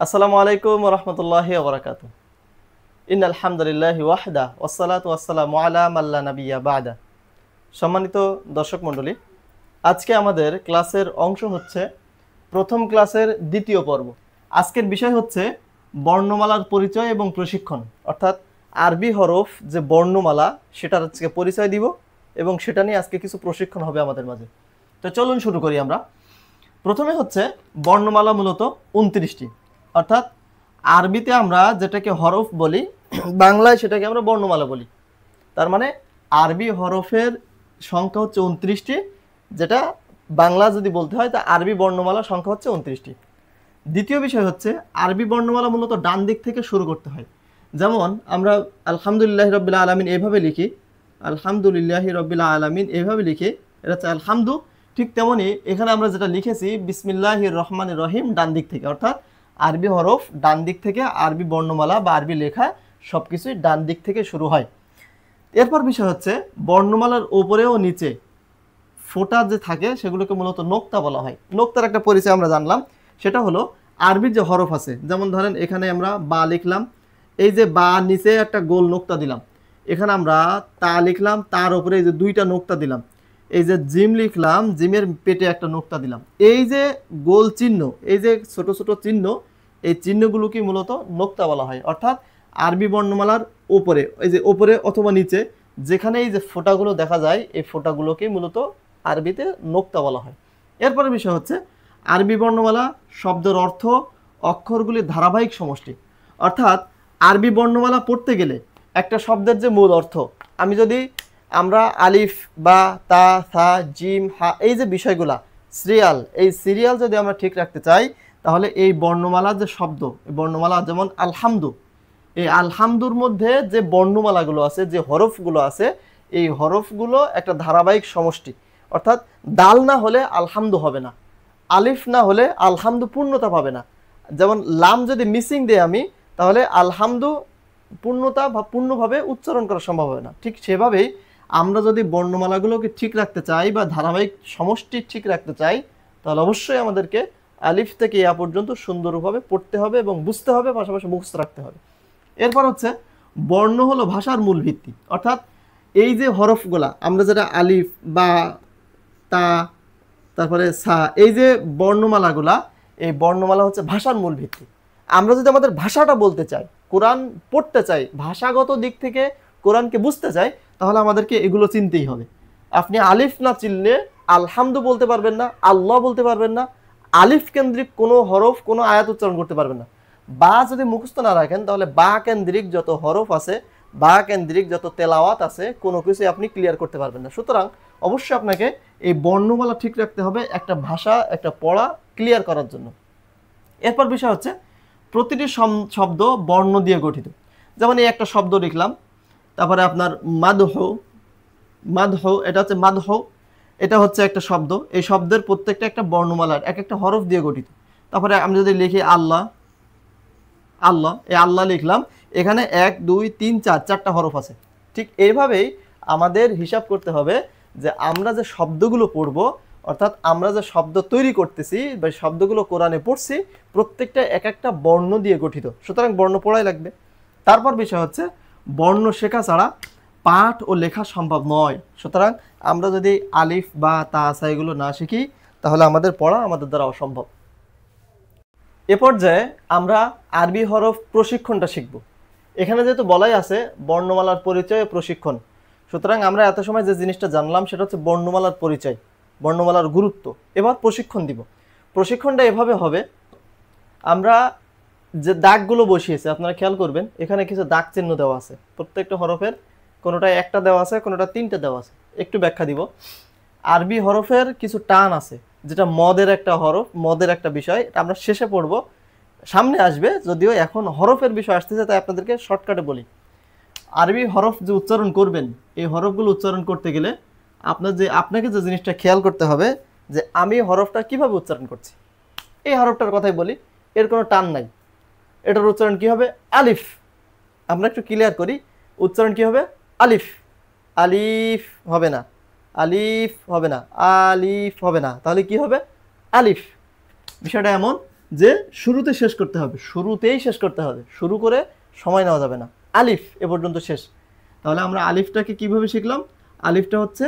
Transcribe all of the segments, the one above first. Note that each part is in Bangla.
আসসালামু আলাইকুম ওয়া রাহমাতুল্লাহি ওয়া বারাকাতুহু। ইন্নাল হামদুলিল্লাহি ওয়াহদা ওয়াসসালাতু ওয়াসসালামু আলা মান লা নাবিয়্যা বা'দা। সম্মানিত দর্শক মণ্ডলী, আজকে আমাদের ক্লাসের অংশ হচ্ছে প্রথম ক্লাসের দ্বিতীয় পর্ব। আজকের বিষয় হচ্ছে বর্ণমালার পরিচয় এবং প্রশিক্ষণ, অর্থাৎ আরবি হরফ যে বর্ণমালা সেটার আজকে পরিচয় দিব এবং সেটা নিয়ে আজকে কিছু প্রশিক্ষণ হবে আমাদের মাঝে। তো চলুন শুরু করি আমরা। প্রথমে হচ্ছে বর্ণমালা মূলত 29টি, অর্থাৎ আরবিতে আমরা যেটাকে হরফ বলি, বাংলায় সেটাকে আমরা বর্ণমালা বলি। তার মানে আরবি হরফের সংখ্যা হচ্ছে 29টি, যেটা বাংলা যদি বলতে হয় তা আরবি বর্ণমালা সংখ্যা হচ্ছে 29টি। দ্বিতীয় বিষয় হচ্ছে আরবি বর্ণমালা মূলত ডান দিক থেকে শুরু করতে হয়। যেমন আমরা আলহামদুলিল্লাহি রাব্বিল আলামিন এভাবে লিখি, আলহামদুলিল্লাহি রাব্বিল আলামিন এভাবে লিখি, এটা হচ্ছে আলহামদু। ঠিক তেমনি এখানে আমরা যেটা লিখেছি বিসমিল্লাহির রহমানির রহিম, ডান দিক থেকে, অর্থাৎ আরবি হরফ ডান দিক থেকে, আরবি বর্ণমালা বা আরবি লেখা সব কিছুই ডান দিক থেকে শুরু হয়। এরপর বিষয় হচ্ছে বর্ণমালার উপরে ও নিচে ফোঁটা যে থাকে সেগুলোকে মূলত নোক্তা বলা হয়। নোক্তার একটা পরিচয় আমরা জানলাম, সেটা হলো আরবির যে হরফ আছে, যেমন ধরেন এখানে আমরা বা লিখলাম, এই যে বা নিচে একটা গোল নোক্তা দিলাম, এখানে আমরা তা লিখলাম, তার উপরে এই যে দুইটা নোক্তা দিলাম, এই যে জিম লিখলাম, জিমের পেটে একটা নোক্তা দিলাম। এই যে গোল চিহ্ন, এই যে ছোট ছোট চিহ্ন, এই চিহ্নগুলোকে মূলত নোক্তা বলা হয়। অর্থাৎ আরবি বর্ণমালার উপরে, এই যে উপরে অথবা নিচে যেখানে এই যে ফোঁটাগুলো দেখা যায়, এই ফোঁটাগুলোকে মূলত আরবিতে নোক্তা বলা হয়। এরপরে বিষয় হচ্ছে আরবি বর্ণমালা শব্দের অর্থ অক্ষরগুলির ধারাবাহিক সমষ্টি। অর্থাৎ আরবি বর্ণমালা পড়তে গেলে একটা শব্দের যে মূল অর্থ, আমি যদি আমরা আলিফ বা তা সা জিম হা এই যে বিষয়গুলা সিরিয়াল, এই সিরিয়াল যদি আমরা ঠিক রাখতে চাই, তাহলে এই বর্ণমালার যে শব্দ, এই বর্ণমালা যেমন আলহামদু, এই আলহামদুর মধ্যে যে বর্ণমালাগুলো আছে, যে হরফগুলো আছে, এই হরফগুলো একটা ধারাবাহিক সমষ্টি। অর্থাৎ দাল না হলে আলহামদু হবে না, আলিফ না হলে আলহামদু পূর্ণতা পাবে না। যেমন লাম যদি মিসিং দেই আমি, তাহলে আলহামদু পূর্ণতা বা পূর্ণভাবে উচ্চারণ করা সম্ভব হবে না। ঠিক সেভাবেই আমরা যদি বর্ণমালাগুলোকে ঠিক রাখতে চাই বা ধারাবাহিক সমষ্টি ঠিক রাখতে চাই, তাহলে অবশ্যই আমাদেরকে আলিফ থেকে ইয়া পর্যন্ত সুন্দরভাবে পড়তে হবে এবং বুঝতে হবে, পাশাপাশি মুখস্থ রাখতে হবে। এরপর হচ্ছে বর্ণ হলো ভাষার মূল ভিত্তি। অর্থাৎ এই যে হরফগুলা আমরা যেটা আলিফ বা তা তারপরে সা, এই যে বর্ণমালাগুলা, এই বর্ণমালা হচ্ছে ভাষার মূল ভিত্তি। আমরা যদি আমাদের ভাষাটা বলতে চাই, কোরআন পড়তে চাই, ভাষাগত দিক থেকে কোরআনকে বুঝতে চাই, তাহলে আমাদেরকে এগুলো চিনতেই হবে। আপনি আলিফ না চিনলে আলহামদু বলতে পারবেন না, আল্লাহ বলতে পারবেন না, আলিফ কেন্দ্রিক কোনো হরফ কোনো আয়াত উচ্চারণ করতে পারবেন না। বা যদি মুখস্থ না রাখেন, তাহলে বা কেন্দ্রিক যত হরফ আছে, বা কেন্দ্রিক যত তেলাওয়াত আছে, কোনো কিছু আপনি ক্লিয়ার করতে পারবেন না। সুতরাং অবশ্যই আপনাকে এই বর্ণমালা ঠিক রাখতে হবে একটা ভাষা, একটা পড়া ক্লিয়ার করার জন্য। এরপর বিষয় হচ্ছে প্রতিটি শব্দ বর্ণ দিয়ে গঠিত। যেমন এই একটা শব্দ লিখলাম, তারপরে আপনার মাদহ, মাদহ এটা হচ্ছে মাদহ, এটা হচ্ছে একটা শব্দ। এই শব্দের প্রত্যেকটা একটা বর্ণমালার এক একটা হরফ দিয়ে গঠিত। তারপরে আমি যদি লিখি আল্লাহ, আল্লাহ, এই আল্লাহ লিখলাম, এখানে 1 2 3 4 চারটা হরফ আছে। ঠিক এইভাবেই আমাদের হিসাব করতে হবে যে আমরা যে শব্দগুলো পড়ব, অর্থাৎ আমরা যে শব্দ তৈরি করতেছি বা শব্দগুলো কোরআনে পড়ছি, প্রত্যেকটা এক একটা বর্ণ দিয়ে গঠিত। সুতরাং বর্ণ পড়াই লাগবে। তারপর বিষয় হচ্ছে বর্ণ শেখা ছাড়া পাঠ ও লেখা সম্ভব নয়। সুতরাং আমরা যদি আলিফ বা তা সা এগুলো না শিখি, তাহলে আমাদের পড়া আমাদের দ্বারা অসম্ভব। এ পর্যায়ে আমরা আরবি হরফ প্রশিক্ষণটা শিখব। এখানে যেহেতু বলাই আছে বর্ণমালার পরিচয় ও প্রশিক্ষণ, সুতরাং আমরা এত সময় যে জিনিসটা জানলাম সেটা হচ্ছে বর্ণমালার পরিচয়, বর্ণমালার গুরুত্ব। এবার প্রশিক্ষণ দিব। প্রশিক্ষণটা এভাবে হবে, আমরা যে দাগগুলো বসিয়েছি আপনারা খেয়াল করবেন, এখানে কিছু দাগ চিহ্ন দেওয়া আছে প্রত্যেকটা হরফের, কোনোটায় একটা দেওয়া আছে, কোনোটা 3টে দেওয়া আছে। একটু ব্যাখ্যা দিব। আরবি হরফের কিছু টান আছে, যেটা মদের একটা হরফ, মদের একটা বিষয়, এটা আমরা শেষে পড়ব, সামনে আসবে, যদিও এখন হরফের বিষয় আসতেছে, তাই আপনাদেরকে শর্টকাটে বলি। আরবি হরফ যে উচ্চারণ করবেন, এই হরফগুলো উচ্চারণ করতে গেলে আপনাকে যে জিনিসটা খেয়াল করতে হবে যে আমি হরফটা কিভাবে উচ্চারণ করছি। এই হরফটার কথাই বলি, এর কোনো টান নাই, এটার উচ্চারণ কি হবে? আলিফ। আমরা একটু ক্লিয়ার করি, উচ্চারণ কি হবে? আলিফ। আলিফ হবে না, আলিফ হবে না, আলিফ হবে না, তাহলে কি হবে? আলিফ। বিষয়টা এমন যে শুরুতে শেষ করতে হবে, শুরুতেই শেষ করতে হবে, শুরু করে সময় নেওয়া যাবে না। আলিফ এ পর্যন্ত শেষ। তাহলে আমরা আলিফটাকে কিভাবে শিখলাম? আলিফটা হচ্ছে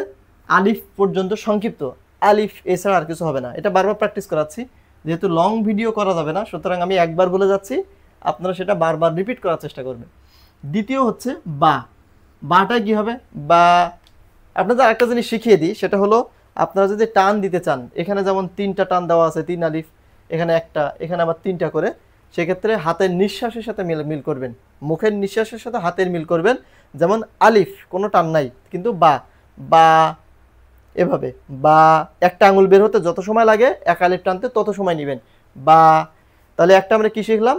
আলিফ পর্যন্ত সংক্ষিপ্ত, আলিফ এছাড়া আর কিছু হবে না। এটা বারবার প্র্যাকটিস করাচ্ছি, যেহেতু লং ভিডিও করা যাবে না, সুতরাং আমি একবার বলে যাচ্ছি, আপনারা সেটা বারবার রিপিট করার চেষ্টা করবেন। দ্বিতীয় হচ্ছে বা। বাটা কি হবে? বা আপনাদের আরেকটা জিনিস শিখিয়ে দিই, সেটা হলো আপনারা যদি টান দিতে চান, এখানে যেমন 3টা টান দেওয়া আছে, 3 আলিফ, এখানে একটা, এখানে আবার 3টা করে, সেক্ষেত্রে হাতের নিঃশ্বাসের সাথে মিল করবেন, মুখের নিঃশ্বাসের সাথে হাতের মিল করবেন। যেমন আলিফ কোনো টান নাই, কিন্তু বা, বা এভাবে, বা একটা আঙুল বের হতে যত সময় লাগে এক আলিফ টানতে তত সময় নেবেন, বা। তাহলে একটা আমরা কি শিখলাম?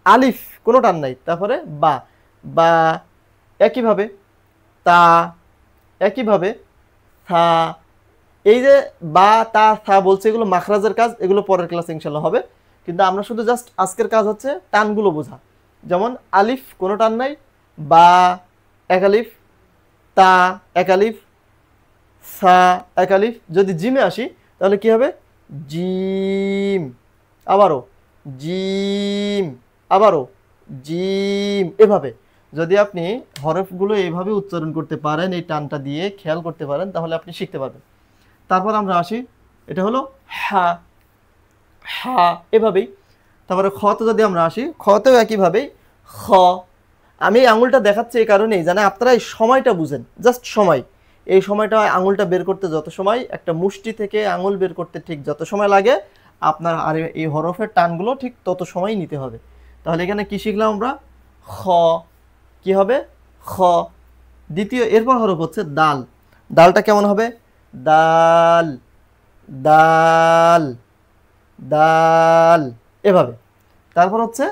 আলিফ কোনো টান নাই, তারপরে বা, বা। একইভাবে তা, একইভাবে থা। এই যে বা, তা, থা বলছে, এগুলো মাখরাজের কাজ, এগুলো পরের ক্লাসে ইনশাল্লাহ হবে। কিন্তু আমরা শুধু জাস্ট আজকের কাজ হচ্ছে টানগুলো বোঝা। যেমন আলিফ কোনো টান নাই, বা এক আলিফ, তা এক আলিফ, সা এক আলিফ। যদি জিমে আসি তাহলে কি হবে? জিম, আবারও জিম, আবারও জিম, এভাবে। যদি আপনি হরফগুলো এইভাবে উচ্চারণ করতে পারেন, এই টানটা দিয়ে খেয়াল করতে পারেন, তাহলে আপনি শিখতে পারবেন। তারপর আমরা আসি, এটা হলো হা, হা এভাবেই। তারপরে খতে যদি আমরা আসি, খতেও একইভাবেই খ। আমি এই আঙুলটা দেখাচ্ছি এই কারণেই, জানে আপনারা এই সময়টা বুঝেন, জাস্ট সময়। এই সময়টা আঙুলটা বের করতে যত সময়, একটা মুষ্টি থেকে আঙুল বের করতে ঠিক যত সময় লাগে, আপনার আর এই হরফের টানগুলো ঠিক তত সময় নিতে হবে। তাহলে এখানে কি শিখলাম আমরা? খ, কি হবে? খ। দ্বিতীয় এরপর হরফ হচ্ছে দাল। দালটা কেমন হবে? দাল, দাল, দাল, এভাবে। তারপর হচ্ছে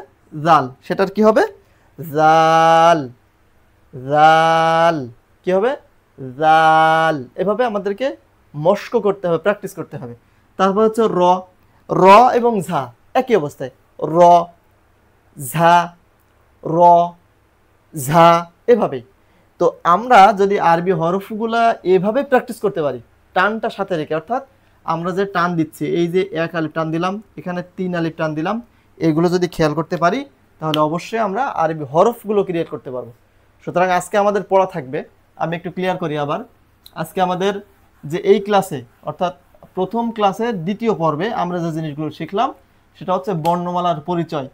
জাল, সেটার কি হবে? জাল, জাল, কি হবে? জাল। এভাবে আমাদেরকে মস্ক করতে হবে, প্র্যাকটিস করতে হবে। তারপর হচ্ছে র। র এবং ঝা একই অবস্থায়, র, ঝা, র, ঝা, এভাবেই। তো আমরা যদি আরবি হরফগুলা এভাবে প্র্যাকটিস করতে পারি, টানটা সাথে রেখে, অর্থাৎ আমরা যে টান দিচ্ছি, এই যে এক আলিফ টান দিলাম, এখানে 3 আলিফ টান দিলাম, এগুলো যদি খেয়াল করতে পারি, তাহলে অবশ্যই আমরা আরবি হরফগুলো ক্রিয়েট করতে পারবো। সুতরাং আজকে আমাদের পড়া থাকবে, আমি একটু ক্লিয়ার করি আবার। আজকে আমাদের যে এই ক্লাসে, অর্থাৎ প্রথম ক্লাসের দ্বিতীয় পর্বে আমরা যে জিনিসগুলো শিখলাম, সেটা হচ্ছে বর্ণমালার পরিচয়।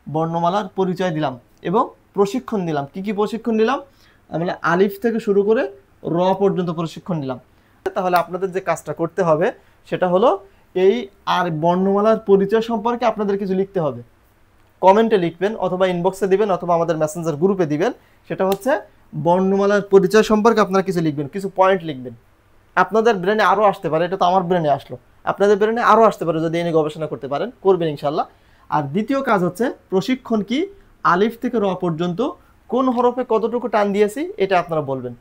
বর্ণমালার পরিচয় দিলাম এবং প্রশিক্ষণ দিলাম। কি কি প্রশিক্ষণ দিলাম? আমরা আলিফ থেকে শুরু করে র পর্যন্ত প্রশিক্ষণ নিলাম। তাহলে আপনাদের যে কাজটা করতে হবে সেটা হলো, এই আর বর্ণমালার পরিচয় সম্পর্কে আপনাদের কিছু লিখতে হবে। কমেন্টে লিখবেন, অথবা ইনবক্সে দিবেন, অথবা আমাদের মেসেঞ্জার গ্রুপে দিবেন। সেটা হচ্ছে বর্ণমালার পরিচয় সম্পর্কে আপনারা কিছু লিখবেন, কিছু পয়েন্ট লিখবেন। আপনাদের ব্রেনে আরও আসতে পারে, এটা তো আমার ব্রেনে আসলো, আপনাদের ব্রেনে আরও আসতে পারে যদি এনে গবেষণা করতে পারেন, করবেন ইনশাল্লাহ। আর দ্বিতীয় কাজ হচ্ছে প্রশিক্ষণ কি, আলিফ থেকে র পর্যন্ত কোন হরফে কতটুকু টান দিয়েছি এটা আপনারা বলবেন।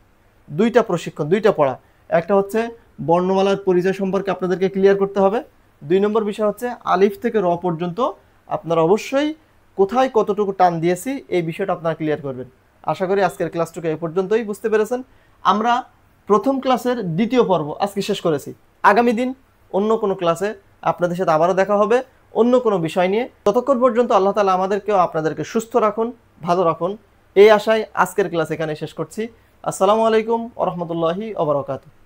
2টা প্রশিক্ষণ, 2টা পড়া। একটা হচ্ছে বর্ণমালার পরিচয় সম্পর্কে আপনাদেরকে ক্লিয়ার করতে হবে। 2 নম্বর বিষয় হচ্ছে আলিফ থেকে র পর্যন্ত আপনারা অবশ্যই কোথায় কতটুকু টান দিয়েছি এই বিষয়টা আপনারা ক্লিয়ার করবেন। আশা করি আজকের ক্লাসটুকু এই পর্যন্তই বুঝতে পেরেছেন। আমরা প্রথম ক্লাসের দ্বিতীয় পর্ব আজকে শেষ করেছি। আগামী দিন অন্য কোনো ক্লাসে আপনাদের সাথে আবারও দেখা হবে অন্য কোনো বিষয় নিয়ে। ততক্ষণ পর্যন্ত আল্লাহ তাআলা আমাদেরকেও আপনাদেরকে সুস্থ রাখুন, ভালো রাখুন, এই আশায় আজকের ক্লাস এখানে শেষ করছি। আসসালামু আলাইকুম ওয়া রাহমাতুল্লাহি ওয়া বারাকাতুহু।